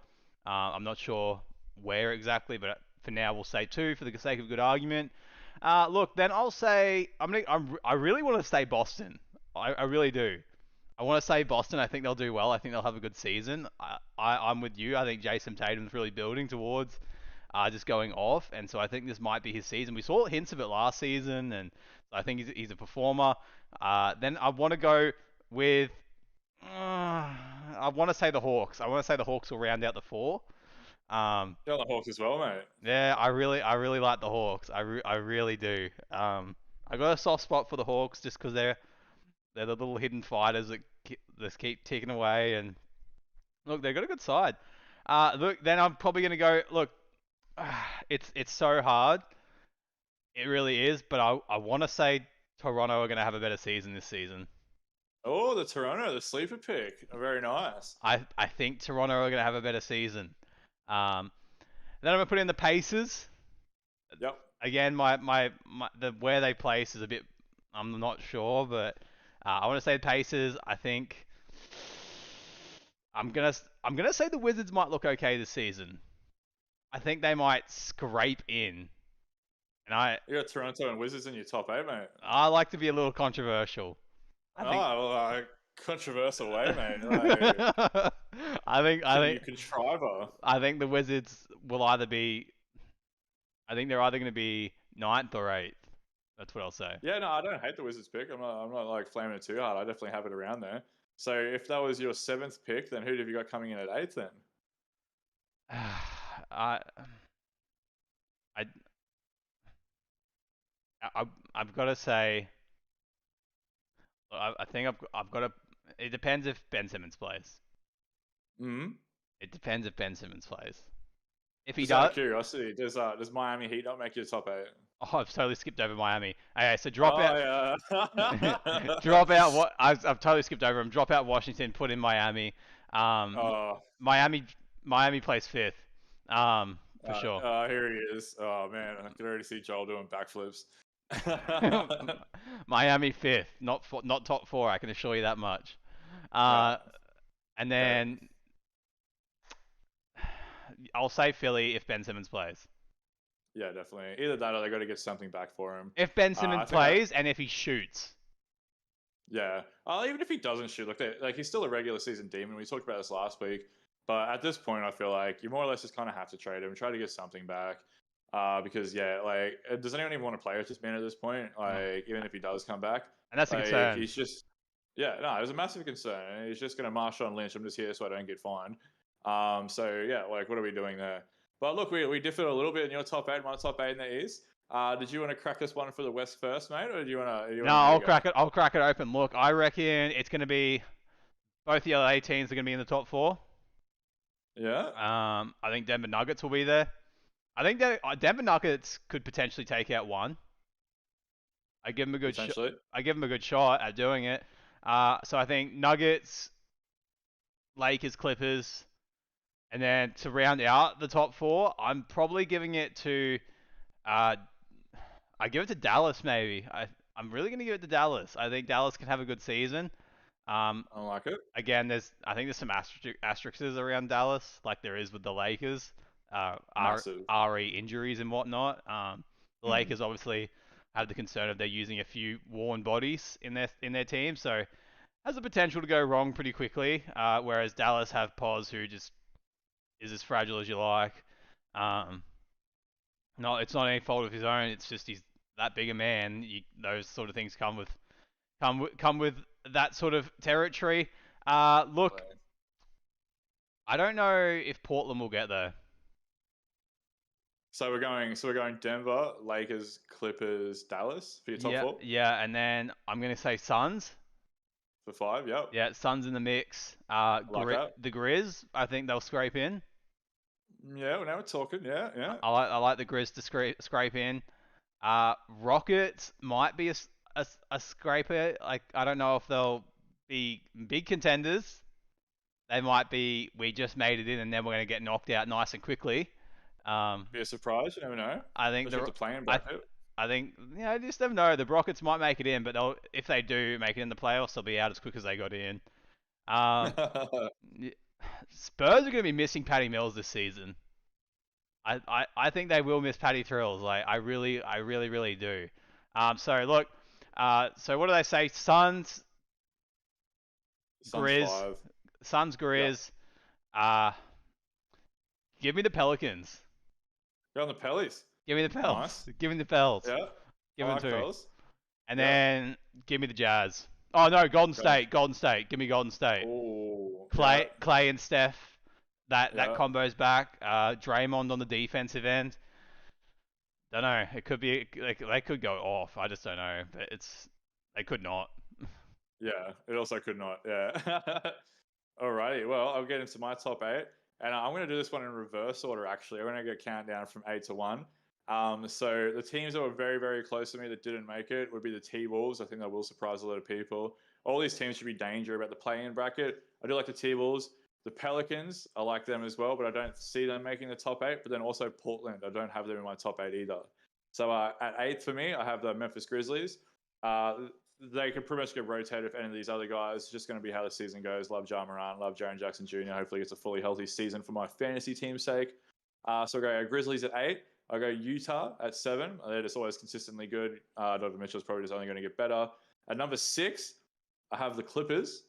I'm not sure where exactly, but for now we'll say two for the sake of good argument. Look, then I'll say I really want to say Boston. I really do. I want to say Boston. I think they'll do well. I think they'll have a good season. I'm with you. I think Jason Tatum's really building towards just going off, and so I think this might be his season. We saw hints of it last season, and I think he's a performer. Then I want to go with. I want to say the Hawks. I want to say the Hawks will round out the four. You're the Hawks as well, mate. Yeah, I really like the Hawks. I really do. I got a soft spot for the Hawks just because they're the little hidden fighters that just keep ticking away, and look, they've got a good side. Look, then I'm probably gonna go. Look, it's so hard. It really is, but I want to say Toronto are gonna have a better season this season. Oh, the Toronto, the sleeper pick. Very nice. I think Toronto are gonna have a better season. Um, then I'm gonna put in the Pacers. Yep. again, my the where they place is a bit. I'm not sure, but I want to say the Pacers. I think I'm gonna say the Wizards might look okay this season. I think they might scrape in, and You got Toronto and Wizards in your top eight, mate. I like to be a little controversial. I think Oh, controversial way, mate. Like, I you think contriver. I think the Wizards will either be. I think they're either going to be ninth or eighth. That's what I'll say. Yeah, no, I don't hate the Wizards pick. I'm not like flaming it too hard. I definitely have it around there. So if that was your seventh pick, then who have you got coming in at eighth then? I I I've got to say, I think I've got to. It depends if Ben Simmons plays. Hmm. It depends if Ben Simmons plays. If he Just out of does, curiosity, does Miami Heat not make your top eight? oh, I've totally skipped over Miami. Okay, so drop Oh out, yeah. drop out. What I've totally skipped over him. Drop out Washington. Put in Miami. Um, Oh, Miami Miami plays fifth. For sure. here he is. Oh man, I can already see Joel doing backflips. Miami fifth, not top four. I can assure you that much. No, Uh, and okay. then I'll say Philly if Ben Simmons plays. Yeah, definitely. Either that or they got to get something back for him. If Ben Simmons I think plays and if he shoots. yeah. Even if he doesn't shoot, like he's still a regular season demon. We talked about this last week, but at this point, I feel like you more or less just kind of have to trade him, try to get something back. Because yeah, like does anyone even want to play with this man at this point? Oh, Like even if he does come back, and that's a like concern. he's just yeah, no, it was a massive concern. And he's just gonna Marshawn Lynch. I'm just here so I don't get fined. So yeah, like what are we doing there? But look, we differed a little bit in your top eight, my top eight in the East. Did you want to crack this one for the West first, mate, or do you No, want me to go? I'll crack it open. Look, I reckon it's going to be both the LA teams are going to be in the top four. Yeah, I think Denver Nuggets will be there. I think that Denver Nuggets could potentially take out one. I give them a good shot. potentially. I give them a good shot at doing it. So I think Nuggets, Lakers, Clippers, and then to round out the top four, I'm probably giving it to. Uh, I give it to Dallas maybe. I'm really gonna give it to Dallas. I think Dallas can have a good season. Um, I like it. Again, I think there's some asterisks around Dallas, like there is with the Lakers. Massive. RE injuries and whatnot. The Hmm. Lakers obviously have the concern of they're using a few worn bodies in their team, so has the potential to go wrong pretty quickly. Whereas Dallas have Pos who just is as fragile as you like. Um, no, it's not any fault of his own. It's just he's that big a man. Those sort of things come with that sort of territory. Look, Like, I don't know if Portland will get there. so we're going Denver, Lakers, Clippers, Dallas for your top Yeah, four yeah, and then I'm gonna say Suns. for five. Yep, Yeah, Suns in the mix. I like that. The Grizz, I think they'll scrape in. Yeah, well, now we're talking. Yeah, yeah. I like the Grizz to scrape in. Rockets might be a scraper. Like I don't know if they'll be big contenders. They might be. We just made it in, and then we're gonna get knocked out nice and quickly. Um, Be a surprise. You never know. I think Especially with the the playing I bracket. I think you just never know. The Rockets might make it in, but if they do make it in the playoffs, they'll be out as quick as they got in. Um, Spurs are going to be missing Patty Mills this season. I think they will miss Patty Thrills. Like really do. So look, so what do they say? Suns Grizz, five. Suns, Yep. Grizz. Uh, give me the Pelicans. Go on the Pellies. Give me the Pels. Nice. Give me the Pels. Yeah, Give I them like two. fellas. And Yeah. then give me the Jazz. Oh no, Golden Go on. State. Golden State. Give me Golden State. Oh, yeah, Clay and Steph. That yeah. combo's back. Draymond on the defensive end. Don't know. It could be like they could go off. I just don't know. But they could not. Yeah, it also could not. Yeah. Alrighty. Well, I'll get into my top eight, and I'm going to do this one in reverse order. Actually, I'm going to go countdown from eight to one. So the teams that were very, very close to me that didn't make it would be the T Wolves. I think that will surprise a lot of people. All these teams should be danger about the play-in bracket. I do like the T Wolves. The Pelicans, I like them as well, but I don't see them making the top eight. But then also Portland, I don't have them in my top eight either. So at 8th for me, I have the Memphis Grizzlies. They could pretty much get rotated if any of these other guys. It's just going to be how the season goes. Love Ja Morant, love Jaren Jackson Jr. Hopefully, it's a fully healthy season for my fantasy team's sake. So I go Grizzlies at 8. I go Utah at 7. They're just always consistently good. Donovan Mitchell's probably just only going to get better. At number 6, I have the Clippers.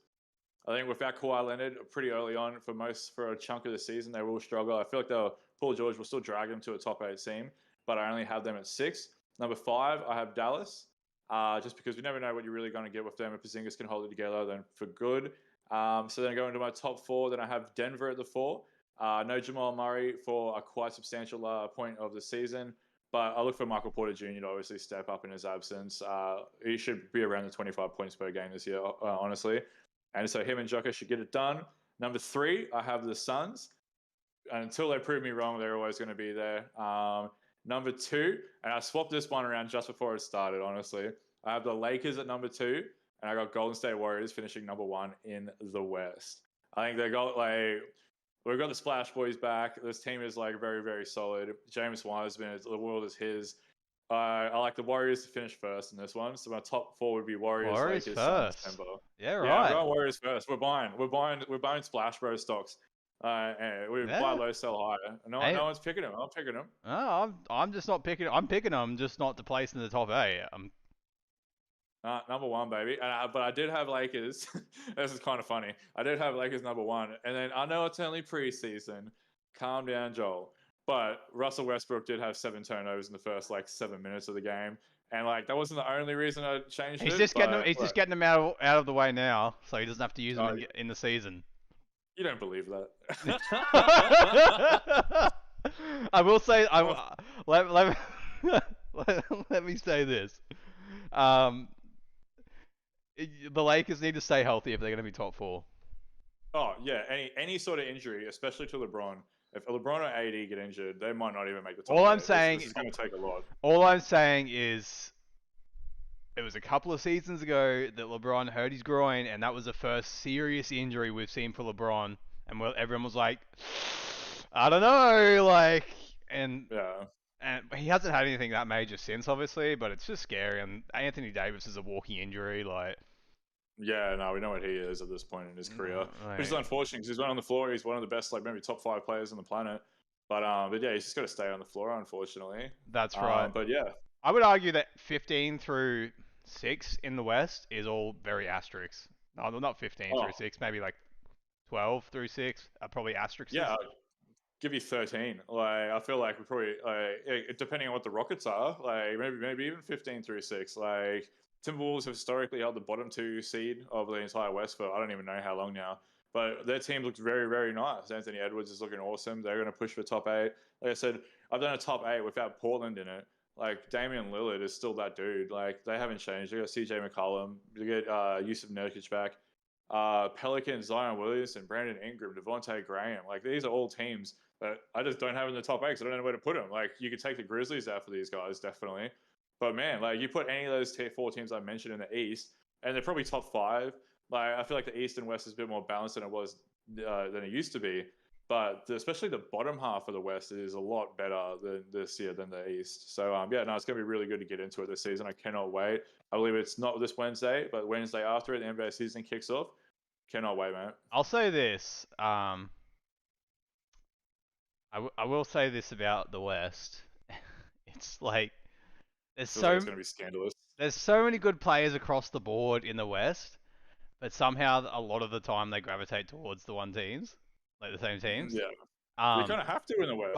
I think without Kawhi Leonard, pretty early on for a chunk of the season, they will struggle. I feel like Paul George will still drag them to a top 8 team, but I only have them at 6. Number 5, I have Dallas. Just because we never know what you're really going to get with them. If Porzingis can hold it together, then for good. So then going to my top 4, then I have Denver at the 4. No Jamal Murray for a quite substantial point of the season, but I look for Michael Porter Jr. to obviously step up in his absence. He should be around the 25 points per game this year, honestly. And so him and Joker should get it done. Number 3, I have the Suns. And until they prove me wrong, they're always going to be there. Number 2, and I swapped this one around just before it started, honestly. I have the Lakers at number 2, and I got Golden State Warriors finishing number 1 in the West. I think we've got the Splash Boys back. This team is very, very solid. James Wiseman, the world is his. I like the Warriors to finish first in this one. So my top 4 would be Warriors Lakers, first. Suns, Denver. Yeah, right. Yeah, we're going Warriors first. We're buying Splash Bros stocks. We buy low, sell high. No one's picking them. I'm picking them. Oh, I'm just not picking. I'm picking them, just not to place in the top 8. Number 1, baby. But I did have Lakers. This is kind of funny. I did have Lakers number 1, and then I know it's only preseason. Calm down, Joel. But Russell Westbrook did have 7 turnovers in the first 7 minutes of the game, and that wasn't the only reason I changed it. Just getting them out of the way now, so he doesn't have to use them in the season. You don't believe that? I will say, let me say this. The Lakers need to stay healthy if they're going to be top 4. Oh yeah, any sort of injury, especially to LeBron. If LeBron or AD get injured, they might not even make the top 8. All I'm saying, this is going to take a lot. All I'm saying is, it was a couple of seasons ago that LeBron hurt his groin, and that was the first serious injury we've seen for LeBron. And everyone was like, I don't know, and he hasn't had anything that major since, obviously, but it's just scary. And Anthony Davis is a walking injury, Yeah, no, we know what he is at this point in his career, which is unfortunate because he's one on the floor. He's one of the best, maybe top 5 players on the planet. But yeah, he's just got to stay on the floor, unfortunately. That's right. But yeah, I would argue that 15 through 6 in the West is all very asterisks. No, not 15 through 6, maybe 12 through 6 are probably asterisks. Yeah, I'd give you 13. I feel like we probably depending on what the Rockets are, maybe even 15 through 6. Timberwolves have historically held the bottom 2 seed of the entire West for I don't even know how long now. But their team looks very, very nice. Anthony Edwards is looking awesome. They're going to push for top 8. Like I said, I've done a top 8 without Portland in it. Damian Lillard is still that dude. They haven't changed. They got CJ McCollum. They get Yusuf Nurkic back. Pelicans, Zion Williamson, Brandon Ingram, Devontae Graham. These are all teams that I just don't have in the top 8 because I don't know where to put them. You could take the Grizzlies out for these guys, definitely. But man, you put any of those 4 teams I mentioned in the East, and they're probably top 5. I feel like the East and West is a bit more balanced than it used to be. But especially the bottom half of the West is a lot better this year than the East. So yeah, no, it's going to be really good to get into it this season. I cannot wait. I believe it's not this Wednesday, but Wednesday after it, the NBA season kicks off. Cannot wait, man. I'll say this. I will say this about the West. It's it's going to be scandalous. There's so many good players across the board in the West, but somehow a lot of the time they gravitate towards the the same teams. Yeah. You kind of have to in the West.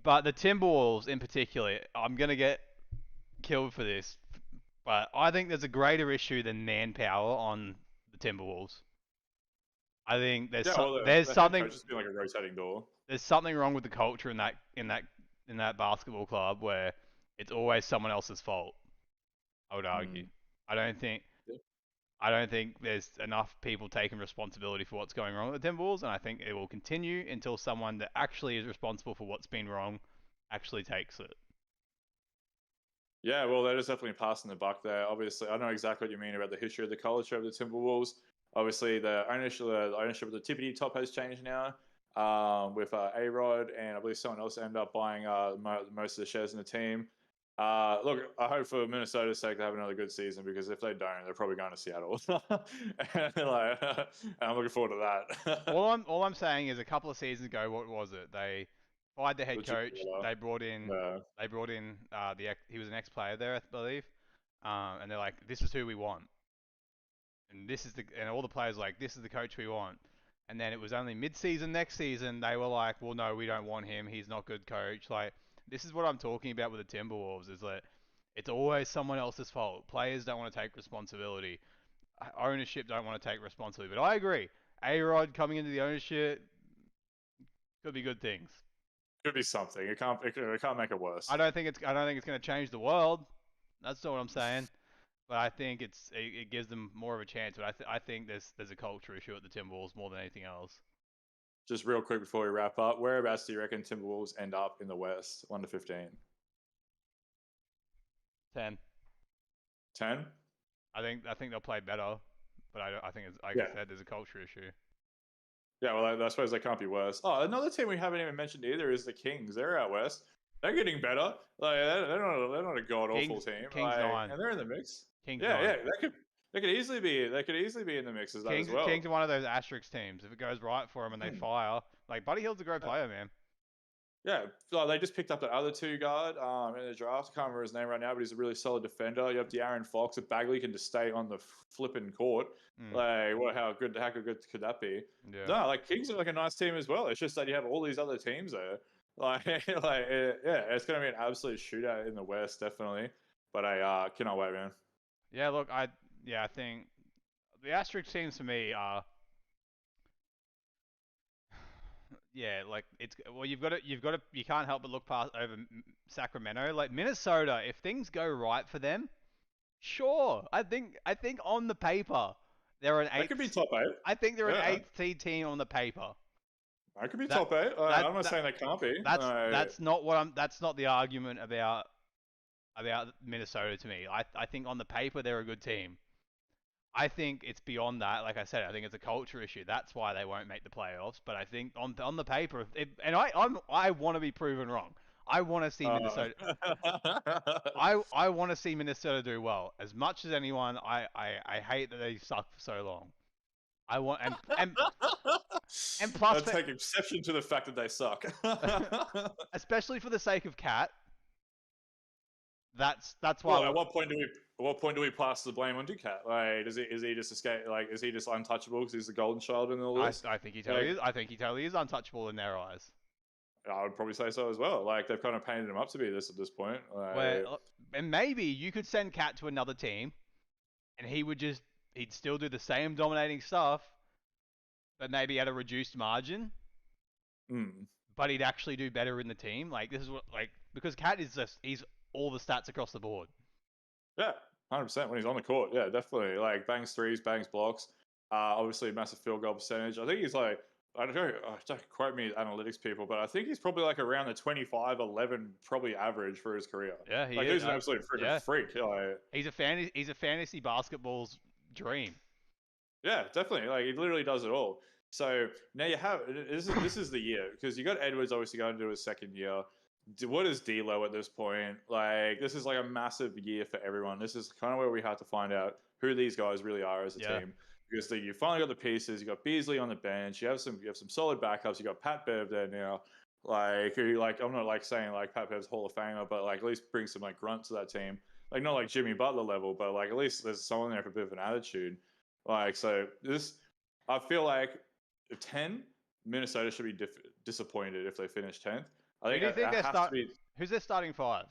But the Timberwolves in particular, I'm going to get killed for this, but I think there's a greater issue than manpower on the Timberwolves. I think there's something just being a rotating door. There's something wrong with the culture in that basketball club where it's always someone else's fault. I would argue. I don't think there's enough people taking responsibility for what's going wrong with the Timberwolves, and I think it will continue until someone that actually is responsible for what's been wrong actually takes it. Yeah, well, that is definitely passing the buck there. Obviously, I know exactly what you mean about the history of the culture of the Timberwolves. Obviously, the ownership of the Tippity Top has changed now with A-Rod, and I believe someone else ended up buying most of the shares in the team. Look, I hope for Minnesota's sake they have another good season because if they don't, they're probably going to Seattle. and, like, and I'm looking forward to that. All I'm saying is a couple of seasons ago, what was it? They fired the head The Jimmy coach. Butler. They brought in Yeah. he was an ex-player there, I believe. And they're like, this is who we want, and all the players were like, this is the coach we want. And then it was only mid-season next season they were like, well, no, we don't want him. He's not good coach. Like, this is what I'm talking about with the Timberwolves, is that it's always someone else's fault. Players don't want to take responsibility. Ownership don't want to take responsibility. But I agree. A-Rod coming into the ownership could be good things. Could be something. It can't make it worse. I don't think it's going to change the world. That's not what I'm saying. But I think it gives them more of a chance. But I think there's a culture issue at the Timberwolves more than anything else. Just real quick before we wrap up, whereabouts do you reckon Timberwolves end up in the West? 1 to 15. 10. 10. I think they'll play better, but I think it's, like Yeah. I said, there's a culture issue. Yeah, well, I suppose they can't be worse. Oh, another team we haven't even mentioned either is the Kings. They're out west. They're getting better. Like they're not a god awful team. Kings like, 9. And they're in the mix. Kings Yeah, 9. yeah. They could easily be in the mix as that as well. Kings are one of those asterisk teams. If it goes right for them and they fire, like Buddy Hield's a great player, man. Yeah, they just picked up the other two guard in the draft. I can't remember his name right now, but he's a really solid defender. You have De'Aaron Fox. If Bagley can just stay on the flipping court, like how good could that be? Yeah. No, like Kings are like a nice team as well. It's just that you have all these other teams there. Like, it's going to be an absolute shootout in the West, definitely. But I cannot wait, man. Yeah, look, I think the asterisk teams for me are. Yeah, like you can't help but look past over Sacramento, like Minnesota. If things go right for them, sure. I think on the paper they're an They eighth. could be top 8. I think they're an eighth seed team on the paper. They could be top 8. I'm not saying they can't be. That's not the argument about Minnesota to me. I think on the paper they're a good team. I think it's beyond that. Like I said, I think it's a culture issue. That's why they won't make the playoffs. But I think on the paper, I want to be proven wrong. I want to see Minnesota. I want to see Minnesota do well. As much as anyone, I hate that they suck for so long. I want and plus I take exception to the fact that they suck. Especially for the sake of Cat. That's why. Well, at what point do we pass the blame on Ducat? Like, is he just escape? Like, is he just untouchable because he's the golden child in all this? I think he totally is. I think he totally is untouchable in their eyes. I would probably say so as well. Like, they've kind of painted him up to be this at this point. And maybe you could send Cat to another team, and he'd still do the same dominating stuff, but maybe at a reduced margin. But he'd actually do better in the team. Like, this is because Cat is he's all the stats across the board. Yeah, 100% when he's on the court. Yeah, definitely. Like, bangs threes, bangs blocks. Obviously, massive field goal percentage. I think he's like, I don't know, don't quote me, analytics people, but I think he's probably like around the 25-11 probably average for his career. Yeah, he like, is. He's an absolute freaking freak. Like, he's a fantasy basketball's dream. Yeah, definitely. Like, he literally does it all. So now you have this is the year because you got Edwards obviously going to do his second year. What is D'Lo at this point? Like, this is like a massive year for everyone. This is kind of where we have to find out who these guys really are as a team. Because you finally got the pieces. You got Beasley on the bench. You have some solid backups. You got Pat Bev there now. Like I'm not like saying like Pat Bev's Hall of Famer, but like at least bring some like grunt to that team. Like not like Jimmy Butler level, but like at least there's someone there for a bit of an attitude. Like so I feel like 10 Minnesota should be disappointed if they finish 10th. I think, who's their starting 5?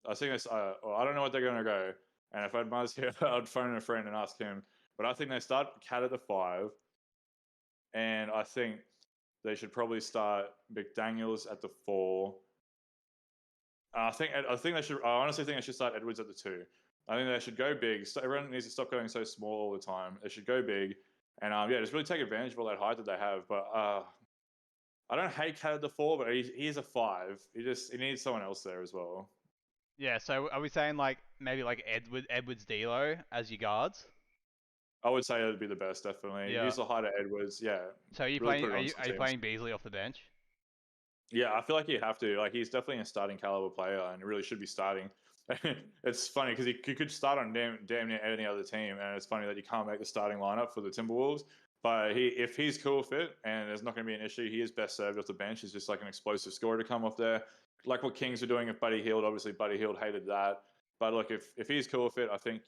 I think it's I don't know what they're gonna go. And if I'd Muzz here, I'd phone a friend and ask him. But I think they start Cat at the 5, and I think they should probably start McDaniels at the 4. I honestly think they should start Edwards at the 2. I think they should go big. So everyone needs to stop going so small all the time. They should go big, and just really take advantage of all that height that they have. But I don't hate Cat at the 4, but he's a 5. He needs someone else there as well. Yeah. So are we saying like maybe like Edwards D'Lo as your guards? I would say it would be the best, definitely. Yeah. Use the height of Edwards, yeah. So are you playing Beasley off the bench? Yeah, I feel like you have to. Like, he's definitely a starting caliber player and really should be starting. It's funny because he could start on damn near any other team, and it's funny that you can't make the starting lineup for the Timberwolves. But if he's cool fit and there's not going to be an issue, he is best served off the bench. He's just like an explosive scorer to come off there, like what Kings were doing if Buddy Hield. Obviously, Buddy Hield hated that. But look, if he's cool fit, I think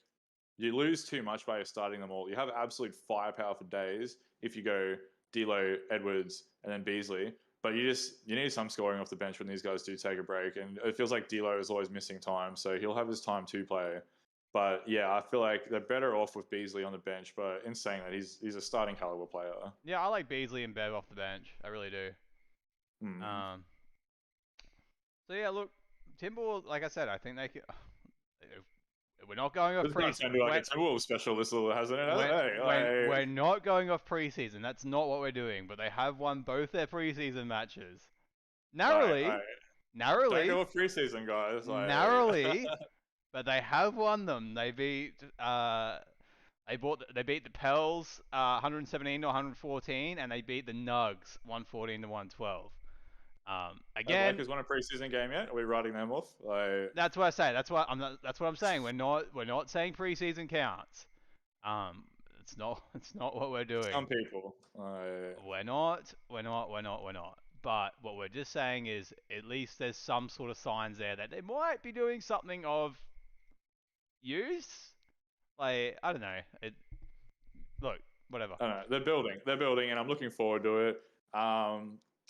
you lose too much by starting them all. You have absolute firepower for days if you go D'Lo, Edwards, and then Beasley. But you need some scoring off the bench when these guys do take a break, and it feels like D'Lo is always missing time, so he'll have his time to play. But yeah, I feel like they're better off with Beasley on the bench. But in saying that, he's a starting caliber player. Yeah, I like Beasley and Bev off the bench. I really do. Hmm. Um, so yeah, look, Timberwolves. Like I said, I think they could. We're not going off This might preseason. sound like a Timberwolves special. This little hasn't it? Hey, We're not going off preseason. That's not what we're doing. But they have won both their preseason matches. Narrowly, don't go with preseason, guys. narrowly, but they have won them. They beat they beat the Pels 117 to 114, and they beat the Nugs 114 to 112. Have Again, Lakers won a preseason game yet? Are we writing them off? that's what I say. That's what I'm saying. We're not saying preseason counts. Um, it's not what we're doing. Some people. We're not. But what we're just saying is, at least there's some sort of signs there that they might be doing something of use. Like, I don't know. Look, whatever. I don't know. They're building, and I'm looking forward to it.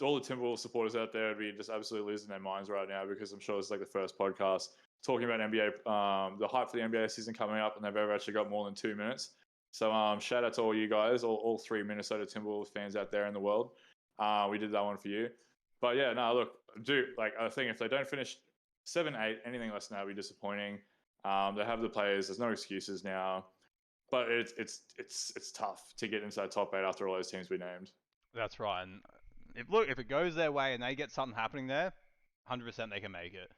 All the Timberwolves supporters out there would be just absolutely losing their minds right now because I'm sure it's like the first podcast talking about NBA, the hype for the NBA season coming up, and they've ever actually got more than 2 minutes. So shout out to all you guys, all three Minnesota Timberwolves fans out there in the world. We did that one for you. But yeah, no, look, I think if they don't finish 7-8, anything less than that would be disappointing. They have the players. There's no excuses now. But it's tough to get inside top 8 after all those teams we named. That's right. And if it goes their way and they get something happening there, 100% they can make it.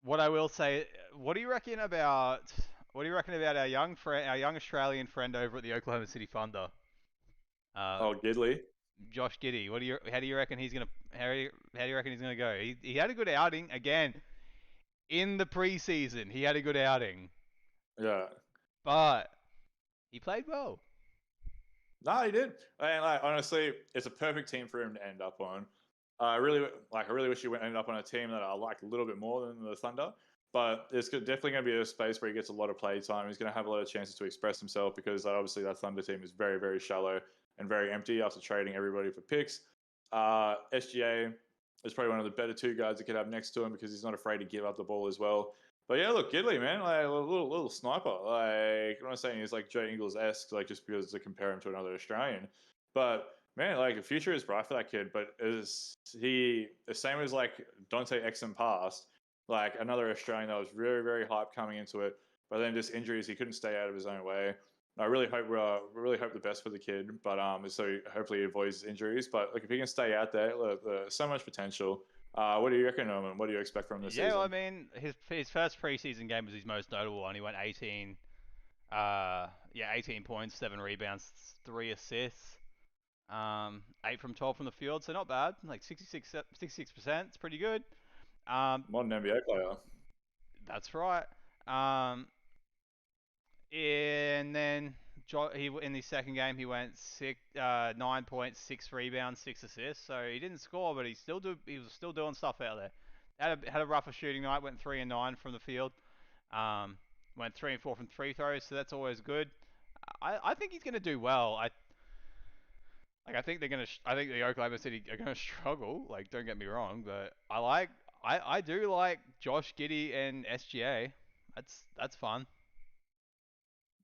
What I will say, what do you reckon about our young Australian friend over at the Oklahoma City Thunder? Gidley. Josh Giddey. How do you reckon he's gonna go? He had a good outing again in the preseason. He had a good outing. Yeah. But he played well. No, he did. And honestly, it's a perfect team for him to end up on. I really wish he ended up on a team that I like a little bit more than the Thunder. But it's definitely going to be a space where he gets a lot of play time. He's going to have a lot of chances to express himself because obviously that Thunder team is very, very shallow and very empty after trading everybody for picks. SGA is probably one of the better two guys that could have next to him because he's not afraid to give up the ball as well. But yeah, look, Gidley, man, like a little sniper. Like, I'm not saying he's like Joe Ingles-esque, like just because to compare him to another Australian. But man, like the future is bright for that kid. But is he the same as like Dante Exum past? Like another Australian that was very, very hyped coming into it, but then just injuries, he couldn't stay out of his own way. I really hope the best for the kid, but so hopefully he avoids injuries. But like if he can stay out there, there's so much potential. What do you reckon, Norman? What do you expect from this season? Yeah, well, I mean, his first preseason game was his most notable, and he went 18. 18 points, 7 rebounds, 3 assists, 8 from 12 from the field, so not bad. Like 66%, it's pretty good. Modern NBA player. That's right. And then in his second game he went 9 points, 6 rebounds, 6 assists. So he didn't score, but he was still doing stuff out there. Had a rougher shooting night. Went 3 and 9 from the field. Went 3 and 4 from free throws. So that's always good. I think he's gonna do well. I think the Oklahoma City are gonna struggle. Like, don't get me wrong, but I do like Josh Giddey and SGA. That's fun.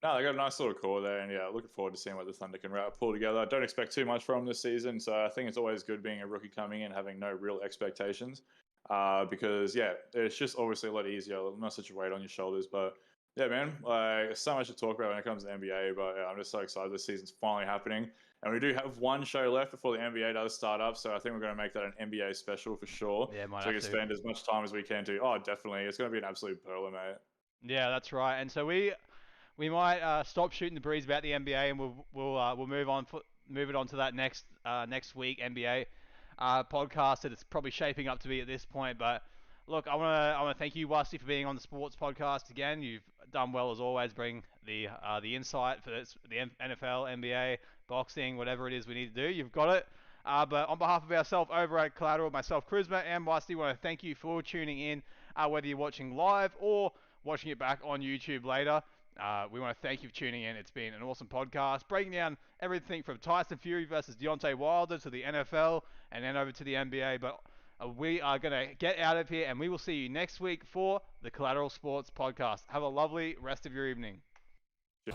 No, they got a nice little core there, and yeah, looking forward to seeing what the Thunder can pull together. I don't expect too much from them this season, so I think it's always good being a rookie coming in, having no real expectations, because yeah, it's just obviously a lot easier, not such a weight on your shoulders. But yeah, man, like so much to talk about when it comes to NBA. But yeah, I'm just so excited this season's finally happening, and we do have one show left before the NBA does start up. So I think we're going to make that an NBA special for sure. Yeah, might so we have can to. spend as much time as we can to. Oh, definitely, it's going to be an absolute pearler, mate. Yeah, that's right. And so we might stop shooting the breeze about the NBA, and we'll move on move it on to that next week NBA podcast that it's probably shaping up to be at this point. But look, I wanna thank you, Wusty, for being on the sports podcast again. You've done well as always, bring the insight for the NFL, NBA, boxing, whatever it is we need to do. You've got it. But on behalf of ourselves over at Collateral, myself, Kruzma, and Wusty, want to thank you for tuning in, whether you're watching live or watching it back on YouTube later. We want to thank you for tuning in. It's been an awesome podcast, breaking down everything from Tyson Fury versus Deontay Wilder to the NFL and then over to the NBA. But we are going to get out of here, and we will see you next week for the Collateral Sports Podcast. Have a lovely rest of your evening. Yeah.